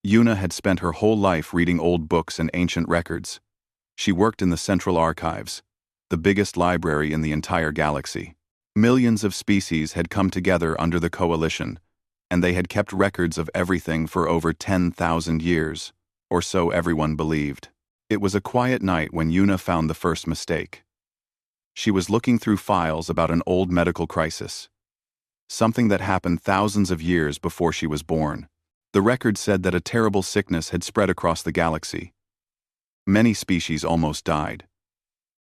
Yuna had spent her whole life reading old books and ancient records. She worked in the Central Archives, the biggest library in the entire galaxy. Millions of species had come together under the Coalition, and they had kept records of everything for over 10,000 years, or so everyone believed. It was a quiet night when Yuna found the first mistake. She was looking through files about an old medical crisis, something that happened thousands of years before she was born. The record said that a terrible sickness had spread across the galaxy. Many species almost died.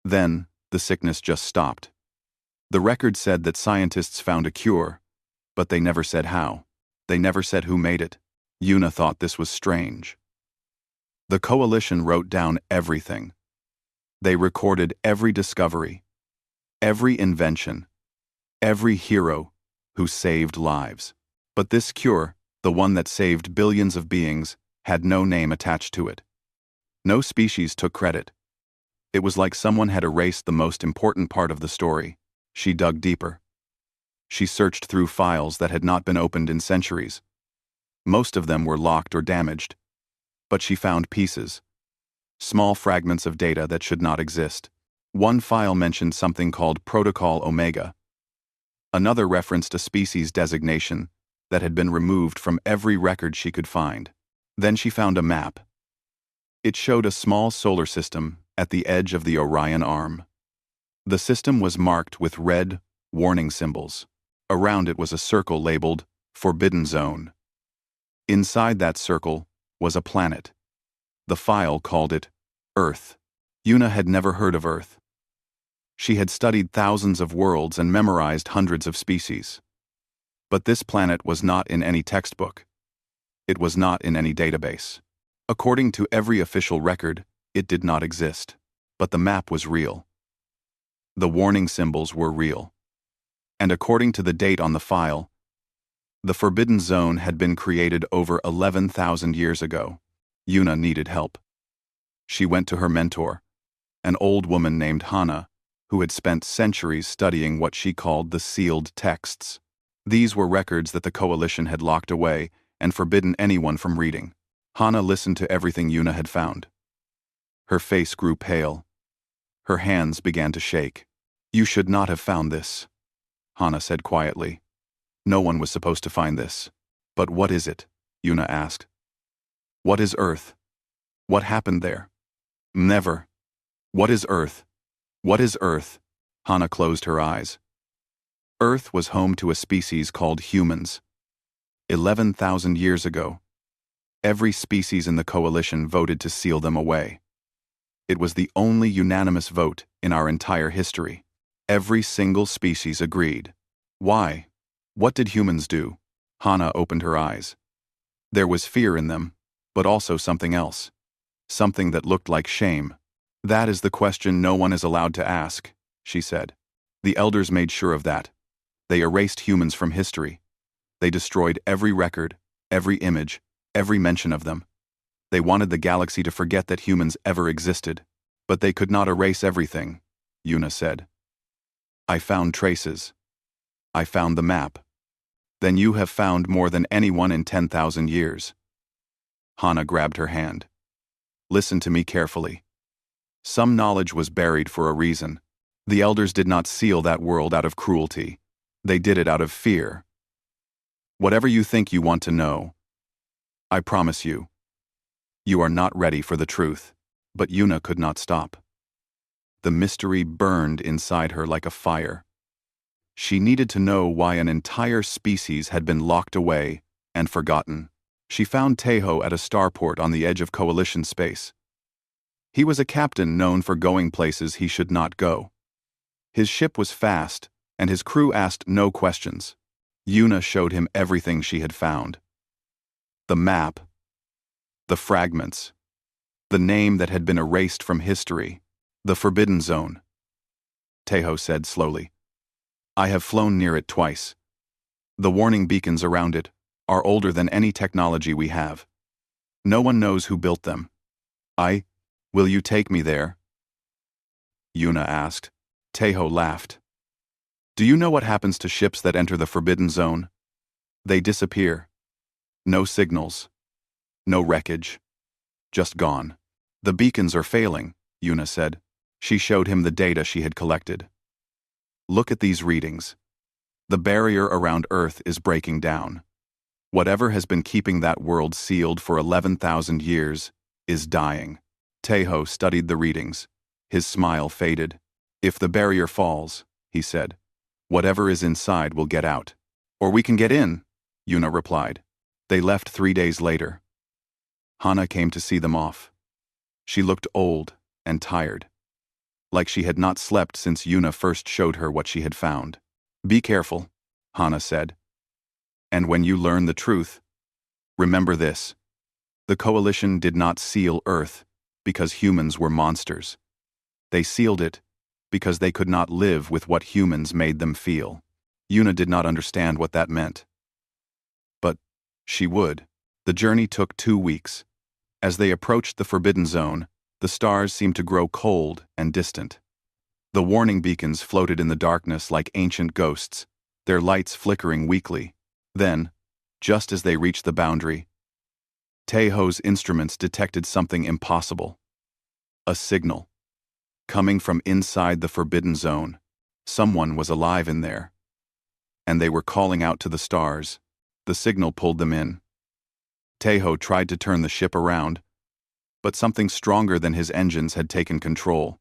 Then, the sickness just stopped. The record said that scientists found a cure, but they never said how. They never said who made it. Yuna thought this was strange. The Coalition wrote down everything. They recorded every discovery, every invention, every hero who saved lives. But this cure, the one that saved billions of beings, had no name attached to it. No species took credit. It was like someone had erased the most important part of the story. She dug deeper. She searched through files that had not been opened in centuries. Most of them were locked or damaged. But she found pieces. Small fragments of data that should not exist. One file mentioned something called Protocol Omega. Another referenced a species designation that had been removed from every record she could find. Then she found a map. It showed a small solar system at the edge of the Orion Arm. The system was marked with red, warning symbols. Around it was a circle labeled Forbidden Zone. Inside that circle was a planet. The file called it Earth. Yuna had never heard of Earth. She had studied thousands of worlds and memorized hundreds of species. But this planet was not in any textbook. It was not in any database. According to every official record, it did not exist. But the map was real. The warning symbols were real. And according to the date on the file, the Forbidden Zone had been created over 11,000 years ago. Yuna needed help. She went to her mentor, an old woman named Hana, who had spent centuries studying what she called the sealed texts. These were records that the Coalition had locked away and forbidden anyone from reading. Hana listened to everything Yuna had found. Her face grew pale. Her hands began to shake. "You should not have found this," Hana said quietly. "No one was supposed to find this." "But what is it?" Yuna asked. "What is Earth? What happened there?" "Never. What is Earth? What is Earth?" Hana closed her eyes. Earth was home to a species called humans. 11,000 years ago, every species in the Coalition voted to seal them away. It was the only unanimous vote in our entire history. Every single species agreed. Why? What did humans do? Hana opened her eyes. There was fear in them, but also something else. Something that looked like shame. "That is the question no one is allowed to ask," she said. "The elders made sure of that. They erased humans from history. They destroyed every record, every image, every mention of them. They wanted the galaxy to forget that humans ever existed. But they could not erase everything," Yuna said. "I found traces. I found the map. Then you have found more than anyone in 10,000 years." Hana grabbed her hand. "Listen to me carefully. Some knowledge was buried for a reason. The elders did not seal that world out of cruelty. They did it out of fear. Whatever you think you want to know, I promise you, you are not ready for the truth." But Yuna could not stop. The mystery burned inside her like a fire. She needed to know why an entire species had been locked away and forgotten. She found Tejo at a starport on the edge of Coalition space. He was a captain known for going places he should not go. His ship was fast, and his crew asked no questions. Yuna showed him everything she had found. The map, the fragments, the name that had been erased from history, the Forbidden Zone. Tejo said slowly, "I have flown near it twice. The warning beacons around it are older than any technology we have. No one knows who built them. Will you take me there?" Yuna asked. Tejo laughed. "Do you know what happens to ships that enter the Forbidden Zone? They disappear. No signals. No wreckage. Just gone. The beacons are failing, Yuna said. She showed him the data she had collected. Look at these readings. The barrier around Earth is breaking down. Whatever has been keeping that world sealed for 11,000 years is dying. Tejo studied the readings. His smile faded. If the barrier falls, he said, whatever is inside will get out. Or we can get in, Yuna replied. They left 3 days later. Hana came to see them off. She looked old and tired, like she had not slept since Yuna first showed her what she had found. Be careful, Hana said. And when you learn the truth, remember this. The Coalition did not seal Earth because humans were monsters. They sealed it because they could not live with what humans made them feel. Yuna did not understand what that meant. But she would. The journey took 2 weeks. As they approached the Forbidden Zone, the stars seemed to grow cold and distant. The warning beacons floated in the darkness like ancient ghosts, their lights flickering weakly. Then, just as they reached the boundary, Tejo's instruments detected something impossible. A signal. Coming from inside the Forbidden Zone, someone was alive in there. And they were calling out to the stars. The signal pulled them in. Tejo tried to turn the ship around, but something stronger than his engines had taken control.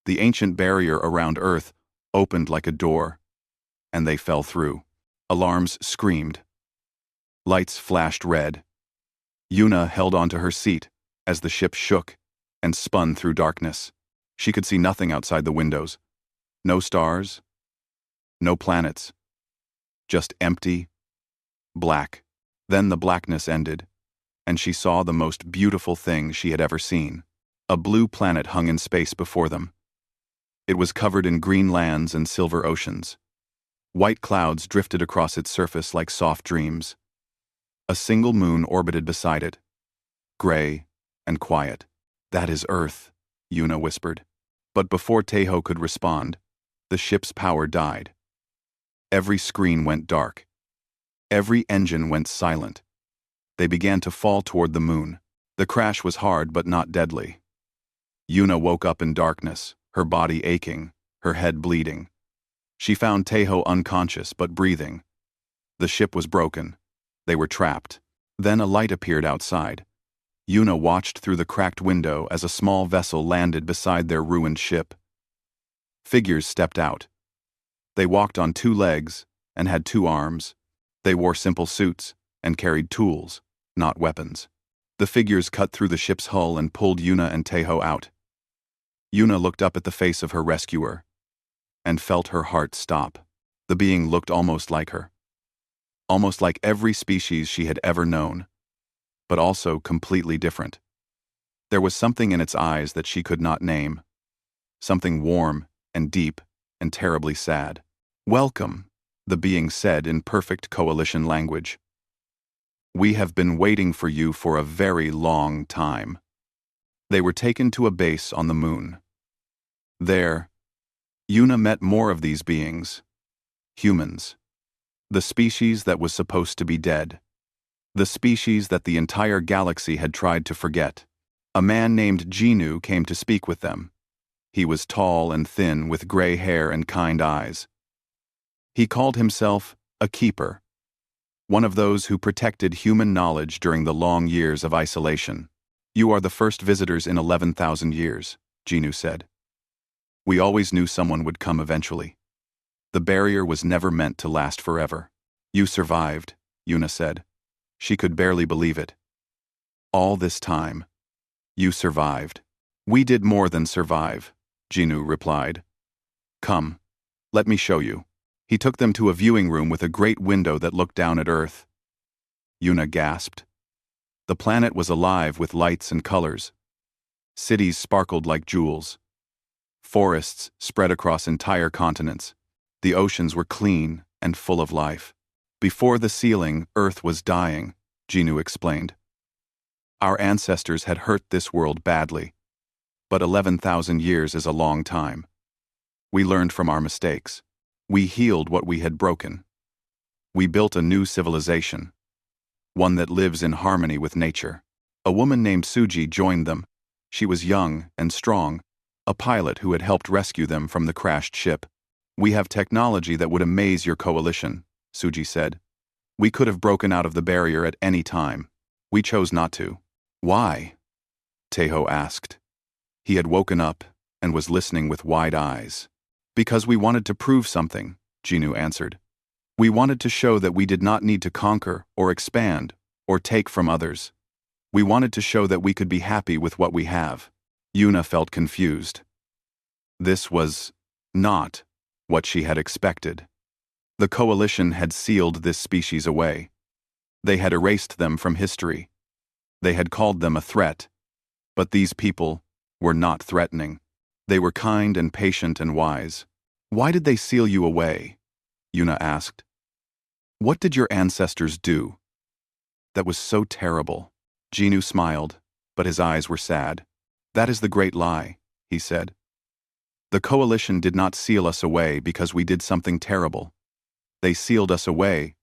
The ancient barrier around Earth opened like a door, and they fell through. Alarms screamed. Lights flashed red. Yuna held onto her seat as the ship shook and spun through darkness. She could see nothing outside the windows. No stars, no planets. Just empty, black. Then the blackness ended, and she saw the most beautiful thing she had ever seen. A blue planet hung in space before them. It was covered in green lands and silver oceans. White clouds drifted across its surface like soft dreams. A single moon orbited beside it, gray and quiet. That is Earth, Yuna whispered. But before Tejo could respond, the ship's power died. Every screen went dark. Every engine went silent. They began to fall toward the moon. The crash was hard but not deadly. Yuna woke up in darkness, her body aching, her head bleeding. She found Tejo unconscious but breathing. The ship was broken. They were trapped. Then a light appeared outside. Yuna watched through the cracked window as a small vessel landed beside their ruined ship. Figures stepped out. They walked on 2 legs and had 2 arms. They wore simple suits and carried tools, not weapons. The figures cut through the ship's hull and pulled Yuna and Tejo out. Yuna looked up at the face of her rescuer and felt her heart stop. The being looked almost like her. Almost like every species she had ever known, but also completely different. There was something in its eyes that she could not name. Something warm and deep and terribly sad. Welcome, the being said in perfect Coalition language. We have been waiting for you for a very long time. They were taken to a base on the moon. There, Yuna met more of these beings. Humans. The species that was supposed to be dead. The species that the entire galaxy had tried to forget. A man named Jinu came to speak with them. He was tall and thin with gray hair and kind eyes. He called himself a keeper, one of those who protected human knowledge during the long years of isolation. You are the first visitors in 11,000 years, Jinu said. We always knew someone would come eventually. The barrier was never meant to last forever. You survived, Yuna said. She could barely believe it. All this time, you survived. We did more than survive, Jinu replied. Come, let me show you. He took them to a viewing room with a great window that looked down at Earth. Yuna gasped. The planet was alive with lights and colors. Cities sparkled like jewels. Forests spread across entire continents. The oceans were clean and full of life. Before the sealing, Earth was dying, Jinu explained. Our ancestors had hurt this world badly, but 11,000 years is a long time. We learned from our mistakes. We healed what we had broken. We built a new civilization, one that lives in harmony with nature. A woman named Suji joined them. She was young and strong, a pilot who had helped rescue them from the crashed ship. "We have technology that would amaze your coalition," Suji said. "We could have broken out of the barrier at any time. We chose not to." "Why?" Teho asked. He had woken up and was listening with wide eyes. "Because we wanted to prove something," Jinu answered. "We wanted to show that we did not need to conquer or expand or take from others. We wanted to show that we could be happy with what we have." Yuna felt confused. This was not what she had expected. The coalition had sealed this species away. They had erased them from history. They had called them a threat. But these people were not threatening. They were kind and patient and wise. "Why did they seal you away?" Yuna asked. "What did your ancestors do?" "That was so terrible." Jinu smiled, but his eyes were sad. "That is the great lie," he said. "The coalition did not seal us away because we did something terrible. They sealed us away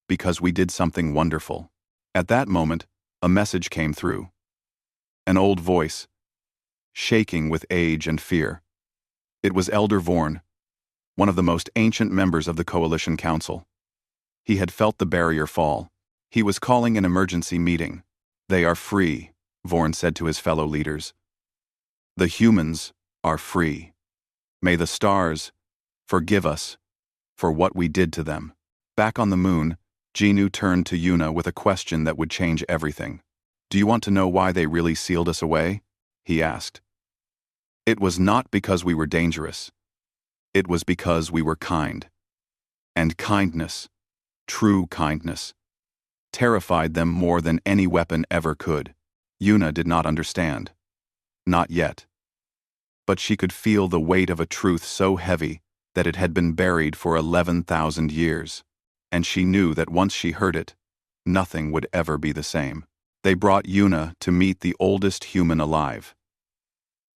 because we did something wonderful." At that moment, a message came through. An old voice, shaking with age and fear. It was Elder Vorn, one of the most ancient members of the Coalition Council. He had felt the barrier fall. He was calling an emergency meeting. "They are free," Vorn said to his fellow leaders. "The humans are free. May the stars forgive us for what we did to them." Back on the moon, Jinu turned to Yuna with a question that would change everything. "Do you want to know why they really sealed us away?" he asked. "It was not because we were dangerous. It was because we were kind. And kindness, true kindness, terrified them more than any weapon ever could." Yuna did not understand. Not yet. But she could feel the weight of a truth so heavy that it had been buried for 11,000 years, and she knew that once she heard it, nothing would ever be the same. They brought Yuna to meet the oldest human alive.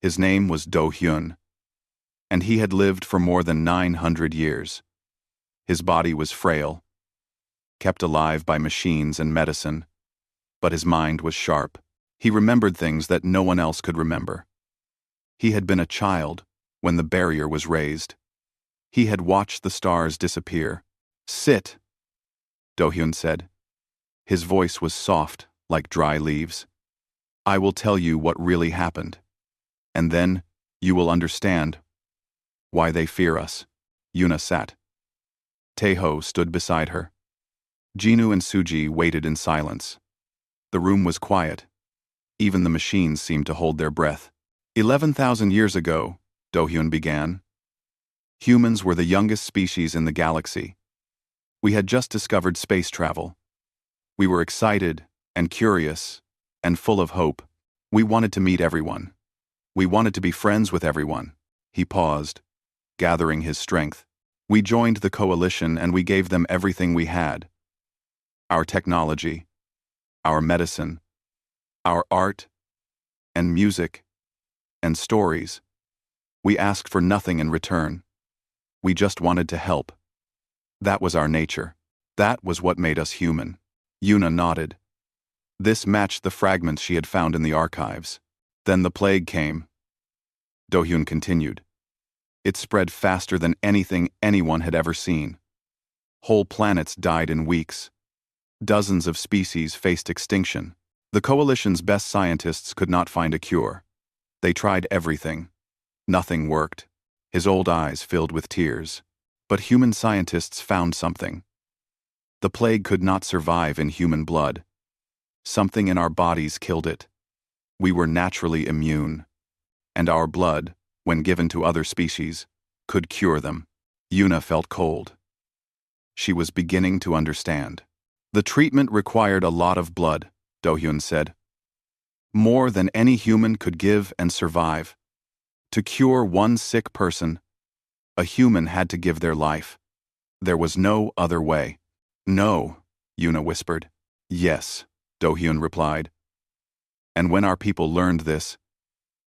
His name was Do Hyun, and he had lived for more than 900 years. His body was frail, kept alive by machines and medicine, but his mind was sharp. He remembered things that no one else could remember. He had been a child when the barrier was raised. He had watched the stars disappear. "Sit," Do Hyun said. His voice was soft like dry leaves. "I will tell you what really happened, and then you will understand why they fear us." Yuna sat. Teho stood beside her. Jinu and Suji waited in silence. The room was quiet. Even the machines seemed to hold their breath. 11,000 years ago, Do Hyun began, humans were the youngest species in the galaxy. We had just discovered space travel. We were excited and curious and full of hope. We wanted to meet everyone. We wanted to be friends with everyone. He paused, gathering his strength. We joined the coalition and we gave them everything we had. Our technology, our medicine, our art and music and stories. We asked for nothing in return. We just wanted to help. That was our nature. That was what made us human. Yuna nodded. This matched the fragments she had found in the archives. Then the plague came. Do Hyun continued. It spread faster than anything anyone had ever seen. Whole planets died in weeks. Dozens of species faced extinction. The coalition's best scientists could not find a cure. They tried everything. Nothing worked. His old eyes filled with tears. But human scientists found something. The plague could not survive in human blood. Something in our bodies killed it. We were naturally immune. And our blood, when given to other species, could cure them. Yuna felt cold. She was beginning to understand. The treatment required a lot of blood, Do Hyun said. More than any human could give and survive. To cure one sick person, a human had to give their life. There was no other way. No, Yuna whispered. Yes, Do Hyun replied. And when our people learned this,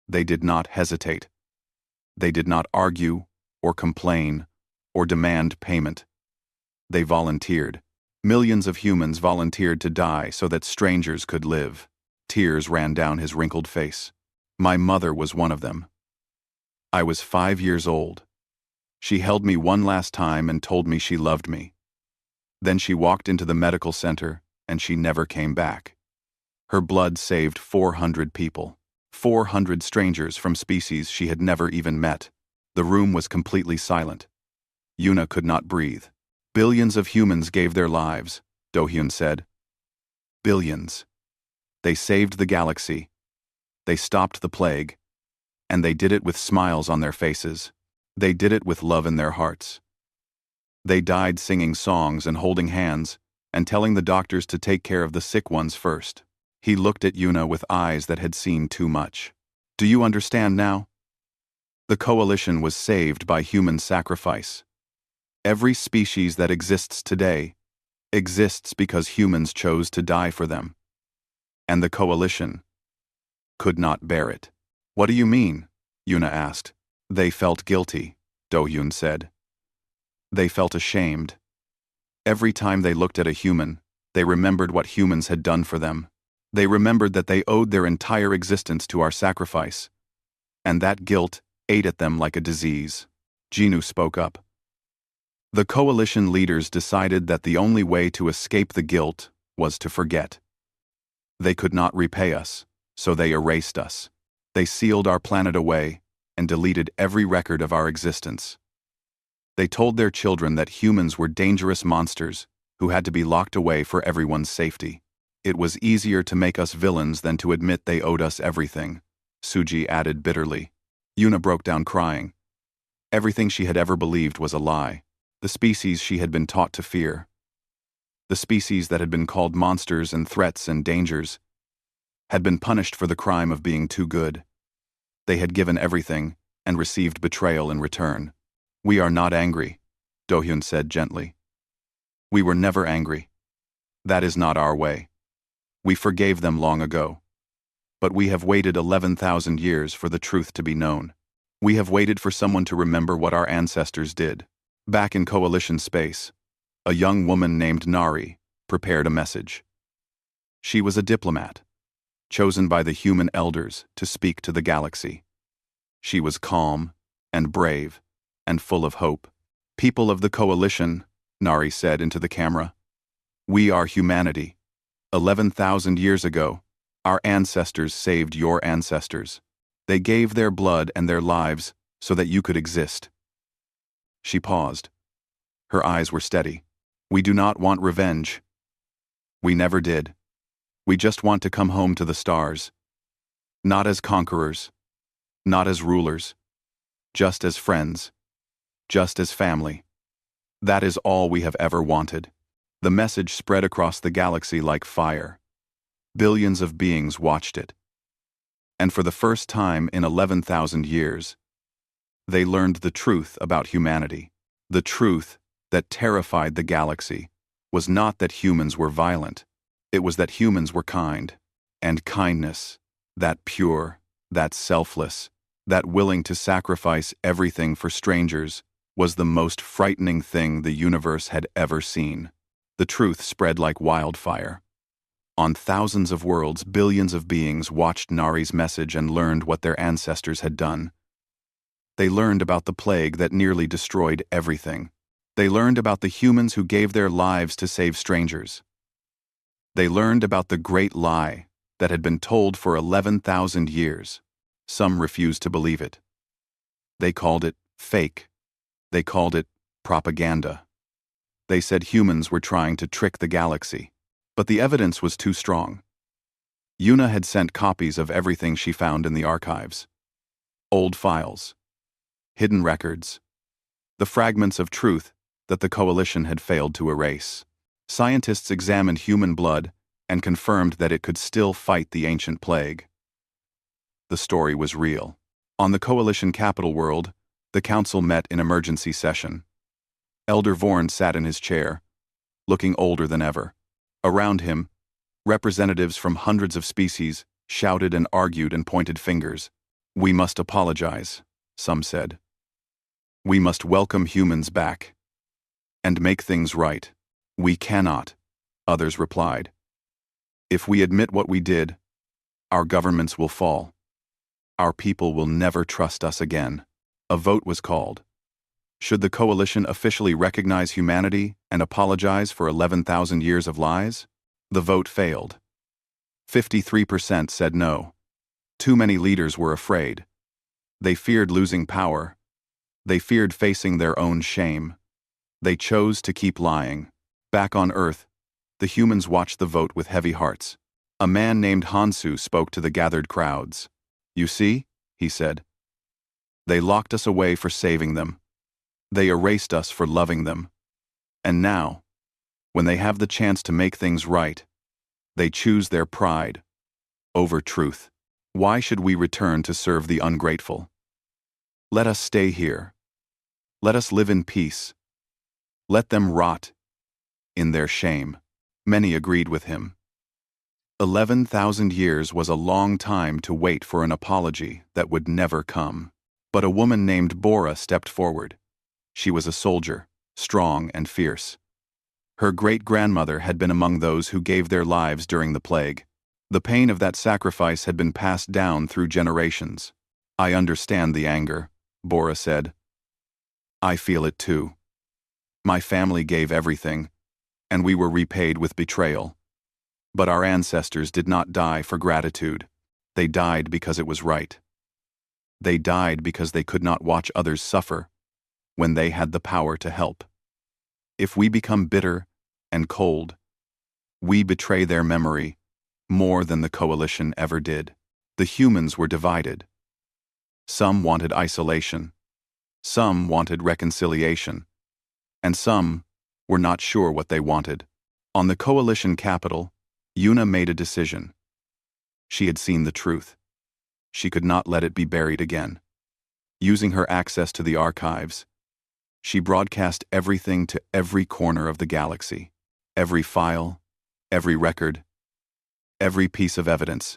they did not hesitate. They did not argue or complain or demand payment. They volunteered. Millions of humans volunteered to die so that strangers could live. Tears ran down his wrinkled face. My mother was one of them. I was 5 years old. She held me one last time and told me she loved me. Then she walked into the medical center, and she never came back. Her blood saved 400 people. 400 strangers from species she had never even met. The room was completely silent. Yuna could not breathe. Billions of humans gave their lives, Do-hyun said. Billions. They saved the galaxy. They stopped the plague. And they did it with smiles on their faces. They did it with love in their hearts. They died singing songs and holding hands, and telling the doctors to take care of the sick ones first. He looked at Yuna with eyes that had seen too much. Do you understand now? The coalition was saved by human sacrifice. Every species that exists today exists because humans chose to die for them. And the coalition could not bear it. What do you mean? Yuna asked. They felt guilty, Do-hyun said. They felt ashamed. Every time they looked at a human, they remembered what humans had done for them. They remembered that they owed their entire existence to our sacrifice. And that guilt ate at them like a disease. Jinnu spoke up. The coalition leaders decided that the only way to escape the guilt was to forget. They could not repay us, so they erased us. They sealed our planet away and deleted every record of our existence. They told their children that humans were dangerous monsters who had to be locked away for everyone's safety. It was easier to make us villains than to admit they owed us everything, Suji added bitterly. Yuna broke down crying. Everything she had ever believed was a lie. The species she had been taught to fear. The species that had been called monsters and threats and dangers had been punished for the crime of being too good. They had given everything and received betrayal in return. We are not angry, Do-hyun said gently. We were never angry. That is not our way. We forgave them long ago. But we have waited 11,000 years for the truth to be known. We have waited for someone to remember what our ancestors did. Back in coalition space, a young woman named Nari prepared a message. She was a diplomat, chosen by the human elders to speak to the galaxy. She was calm and brave and full of hope. People of the coalition, Nari said into the camera, we are humanity. 11,000 years ago, our ancestors saved your ancestors. They gave their blood and their lives so that you could exist. She paused. Her eyes were steady. We do not want revenge. We never did. We just want to come home to the stars. Not as conquerors. Not as rulers. Just as friends. Just as family. That is all we have ever wanted. The message spread across the galaxy like fire. Billions of beings watched it. And for the first time in 11,000 years, they learned the truth about humanity. The truth that terrified the galaxy was not that humans were violent. It was that humans were kind. And kindness, that pure, that selfless, that willing to sacrifice everything for strangers, was the most frightening thing the universe had ever seen. The truth spread like wildfire. On thousands of worlds, billions of beings watched Nari's message and learned what their ancestors had done. They learned about the plague that nearly destroyed everything. They learned about the humans who gave their lives to save strangers. They learned about the great lie that had been told for 11,000 years. Some refused to believe it. They called it fake. They called it propaganda. They said humans were trying to trick the galaxy. But the evidence was too strong. Yuna had sent copies of everything she found in the archives. Old files. Hidden records. The fragments of truth that the coalition had failed to erase. Scientists examined human blood and confirmed that it could still fight the ancient plague. The story was real. On the coalition capital world, the council met in emergency session. Elder Vorn sat in his chair, looking older than ever. Around him, representatives from hundreds of species shouted and argued and pointed fingers. We must apologize, some said. We must welcome humans back and make things right. We cannot, others replied. If we admit what we did, Our governments will fall. Our people will never trust us again. A vote was called. Should the coalition officially recognize humanity and apologize for 11,000 years of lies? The vote failed. 53% said no. Too many leaders were afraid. They feared losing power. They feared facing their own shame. They chose to keep lying. Back on Earth, the humans watched the vote with heavy hearts. A man named Hansu spoke to the gathered crowds. "You see," he said, "they locked us away for saving them. They erased us for loving them. And now, when they have the chance to make things right, they choose their pride over truth. Why should we return to serve the ungrateful? Let us stay here. Let us live in peace. Let them rot in their shame." Many agreed with him. 11,000 years was a long time to wait for an apology that would never come. But a woman named Bora stepped forward. She was a soldier, strong and fierce. Her great-grandmother had been among those who gave their lives during the plague. The pain of that sacrifice had been passed down through generations. "I understand the anger," Bora said. "I feel it too. My family gave everything, and we were repaid with betrayal. But our ancestors did not die for gratitude. They died because it was right. They died because they could not watch others suffer when they had the power to help. If we become bitter and cold, we betray their memory more than the coalition ever did." The humans were divided. Some wanted isolation. Some wanted reconciliation. And some were not sure what they wanted. On the coalition capital, Yuna made a decision. She had seen the truth. She could not let it be buried again. Using her access to the archives, she broadcast everything to every corner of the galaxy. Every file, every record, every piece of evidence.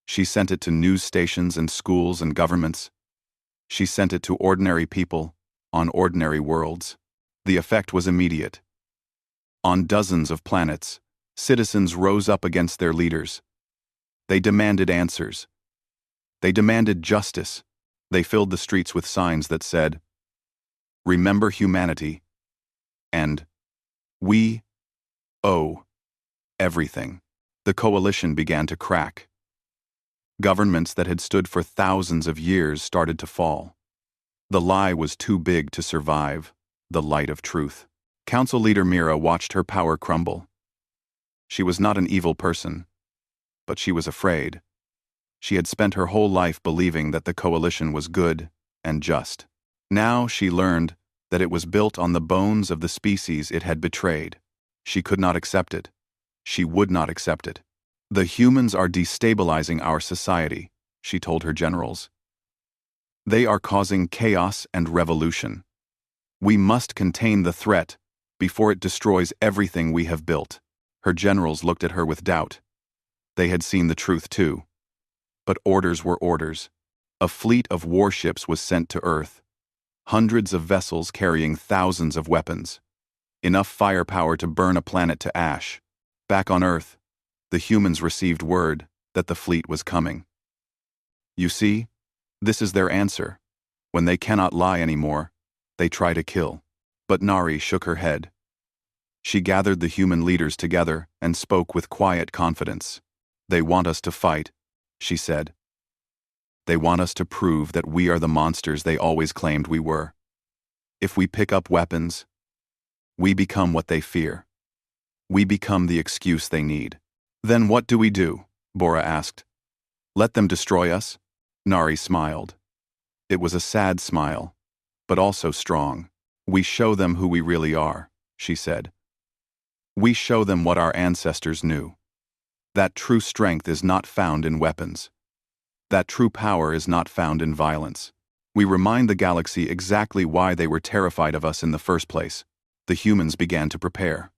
She sent it to news stations and schools and governments. She sent it to ordinary people on ordinary worlds. The effect was immediate. On dozens of planets, citizens rose up against their leaders. They demanded answers. They demanded justice. They filled the streets with signs that said, "Remember humanity," and "We owe everything." The coalition began to crack. Governments that had stood for thousands of years started to fall. The lie was too big to survive the light of truth. Council leader Mira watched her power crumble. She was not an evil person, but she was afraid. She had spent her whole life believing that the coalition was good and just. Now she learned that it was built on the bones of the species it had betrayed. She could not accept it. She would not accept it. "The humans are destabilizing our society," she told her generals. "They are causing chaos and revolution. We must contain the threat before it destroys everything we have built." Her generals looked at her with doubt. They had seen the truth too. But orders were orders. A fleet of warships was sent to Earth. Hundreds of vessels carrying thousands of weapons. Enough firepower to burn a planet to ash. Back on Earth, the humans received word that the fleet was coming. You see, this is their answer. When they cannot lie anymore, they try to kill. But Nari shook her head. She gathered the human leaders together and spoke with quiet confidence. "They want us to fight," she said. "They want us to prove that we are the monsters they always claimed we were. If we pick up weapons, we become what they fear. We become the excuse they need." "Then what do we do?" Bora asked. "Let them destroy us?" Nari smiled. It was a sad smile, but also strong. "We show them who we really are," she said. "We show them what our ancestors knew. That true strength is not found in weapons. That true power is not found in violence. We remind the galaxy exactly why they were terrified of us in the first place." The humans began to prepare.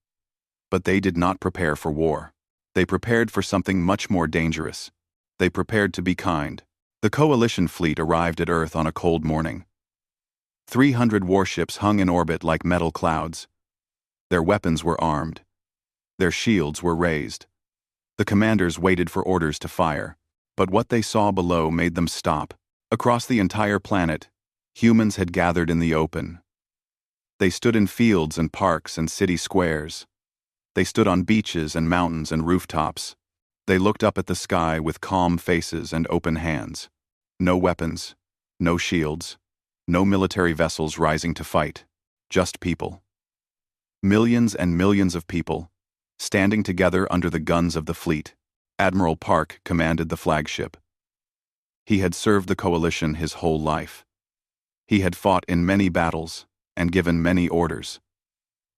But they did not prepare for war. They prepared for something much more dangerous. They prepared to be kind. The coalition fleet arrived at Earth on a cold morning. 300 warships hung in orbit like metal clouds. Their weapons were armed. Their shields were raised. The commanders waited for orders to fire. But what they saw below made them stop. Across the entire planet, humans had gathered in the open. They stood in fields and parks and city squares. They stood on beaches and mountains and rooftops. They looked up at the sky with calm faces and open hands. No weapons, no shields, no military vessels rising to fight. Just people. Millions and millions of people, standing together under the guns of the fleet. Admiral Park commanded the flagship. He had served the coalition his whole life. He had fought in many battles and given many orders.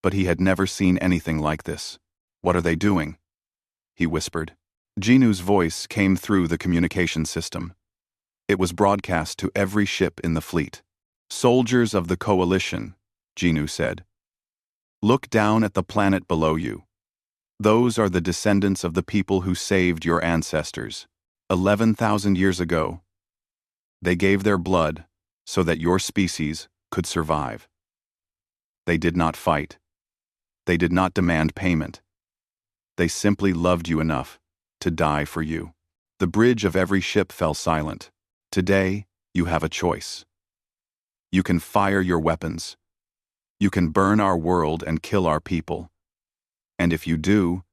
But he had never seen anything like this. "What are they doing?" he whispered. Jinu's voice came through the communication system. It was broadcast to every ship in the fleet. "Soldiers of the coalition," Jinu said. "Look down at the planet below you. Those are the descendants of the people who saved your ancestors 11,000 years ago. They gave their blood so that your species could survive. They did not fight. They did not demand payment. They simply loved you enough to die for you." The bridge of every ship fell silent. "Today, you have a choice. You can fire your weapons. You can burn our world and kill our people. And if you do,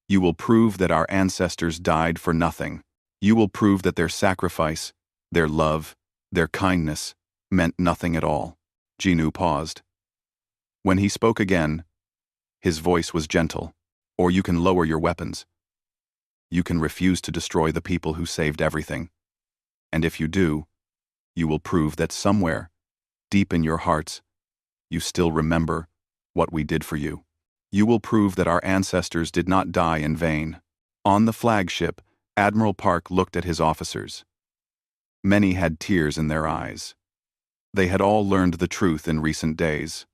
you will prove that our ancestors died for nothing. You will prove that their sacrifice, their love, their kindness meant nothing at all." Jinu paused. When he spoke again, his voice was gentle. "Or you can lower your weapons. You can refuse to destroy the people who saved everything. And if you do, you will prove that somewhere, deep in your hearts, you still remember what we did for you. You will prove that our ancestors did not die in vain." On the flagship, Admiral Park looked at his officers. Many had tears in their eyes. They had all learned the truth in recent days.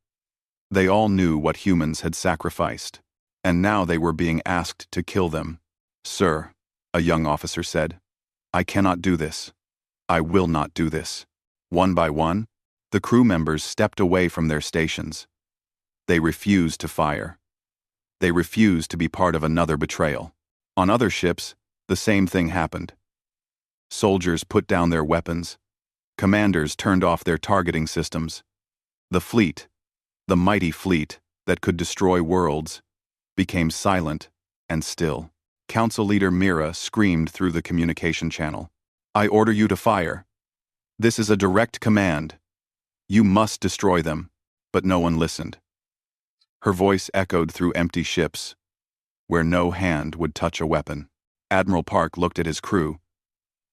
They all knew what humans had sacrificed, and now they were being asked to kill them. "Sir," a young officer said, "I cannot do this. I will not do this." One by one, the crew members stepped away from their stations. They refused to fire. They refused to be part of another betrayal. On other ships, the same thing happened. Soldiers put down their weapons. Commanders turned off their targeting systems. The fleet, the mighty fleet that could destroy worlds, became silent and still. Council leader Mira screamed through the communication channel. "I order you to fire. This is a direct command. You must destroy them." But no one listened. Her voice echoed through empty ships, where no hand would touch a weapon. Admiral Park looked at his crew,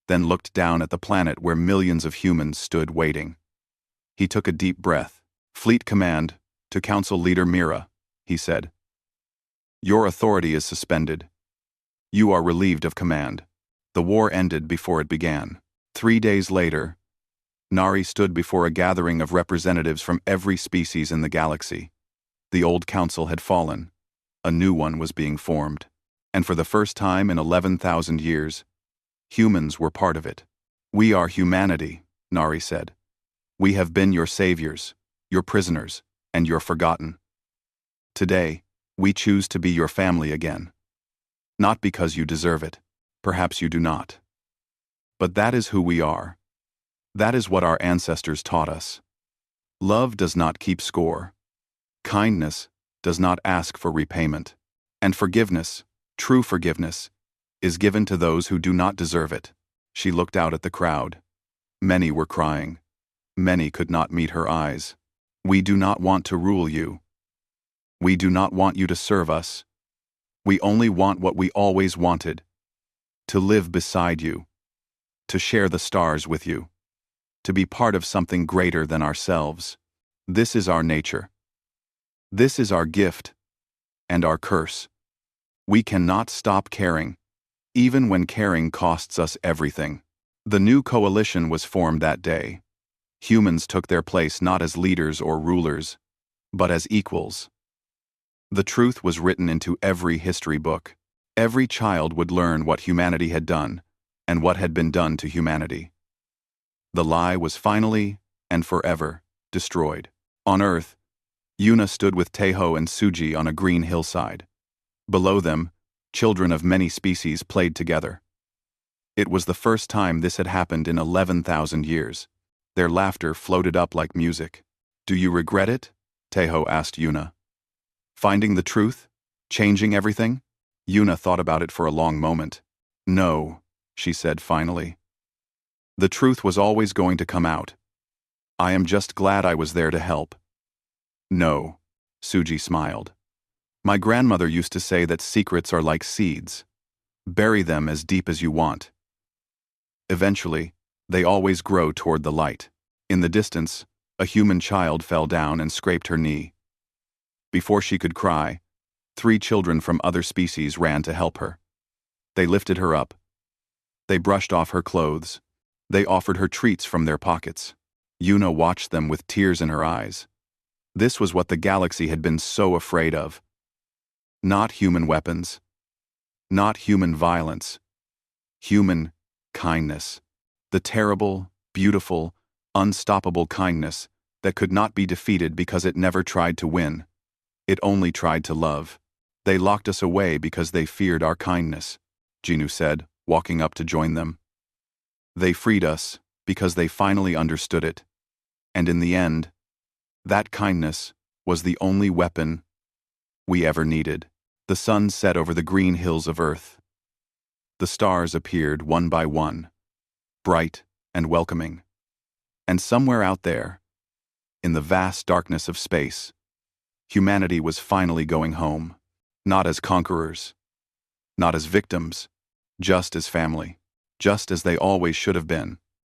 then looked down at the planet where millions of humans stood waiting. He took a deep breath. "Fleet Command, to Council Leader Mira," he said. "Your authority is suspended. You are relieved of command." The war ended before it began. 3 days later, Nari stood before a gathering of representatives from every species in the galaxy. The old council had fallen. A new one was being formed. And for the first time in 11,000 years, humans were part of it. "We are humanity," Nari said. "We have been your saviors, your prisoners, and your forgotten. Today, we choose to be your family again. Not because you deserve it. Perhaps you do not. But that is who we are. That is what our ancestors taught us. Love does not keep score. Kindness does not ask for repayment. And forgiveness, true forgiveness, is given to those who do not deserve it." She looked out at the crowd. Many were crying. Many could not meet her eyes. "We do not want to rule you. We do not want you to serve us. We only want what we always wanted: to live beside you, to share the stars with you, to be part of something greater than ourselves. This is our nature. This is our gift and our curse. We cannot stop caring, even when caring costs us everything." The new coalition was formed that day. Humans took their place not as leaders or rulers, but as equals. The truth was written into every history book. Every child would learn what humanity had done and what had been done to humanity. The lie was finally and forever destroyed. On Earth, Yuna stood with Teho and Suji on a green hillside. Below them, children of many species played together. It was the first time this had happened in 11,000 years. Their laughter floated up like music. "Do you regret it?" Tejo asked Yuna. "Finding the truth? Changing everything?" Yuna thought about it for a long moment. "No," she said finally. "The truth was always going to come out. I am just glad I was there to help." "No," Suji smiled. "My grandmother used to say that secrets are like seeds. Bury them as deep as you want. Eventually, they always grow toward the light." In the distance, a human child fell down and scraped her knee. Before she could cry, 3 children from other species ran to help her. They lifted her up. They brushed off her clothes. They offered her treats from their pockets. Yuna watched them with tears in her eyes. This was what the galaxy had been so afraid of. Not human weapons. Not human violence. Human kindness. The terrible, beautiful, unstoppable kindness that could not be defeated because it never tried to win. It only tried to love. "They locked us away because they feared our kindness," Jinu said, walking up to join them. "They freed us because they finally understood it. And in the end, that kindness was the only weapon we ever needed." The sun set over the green hills of Earth. The stars appeared one by one, bright and welcoming. And somewhere out there, in the vast darkness of space, humanity was finally going home. Not as conquerors, not as victims, just as family, just as they always should have been.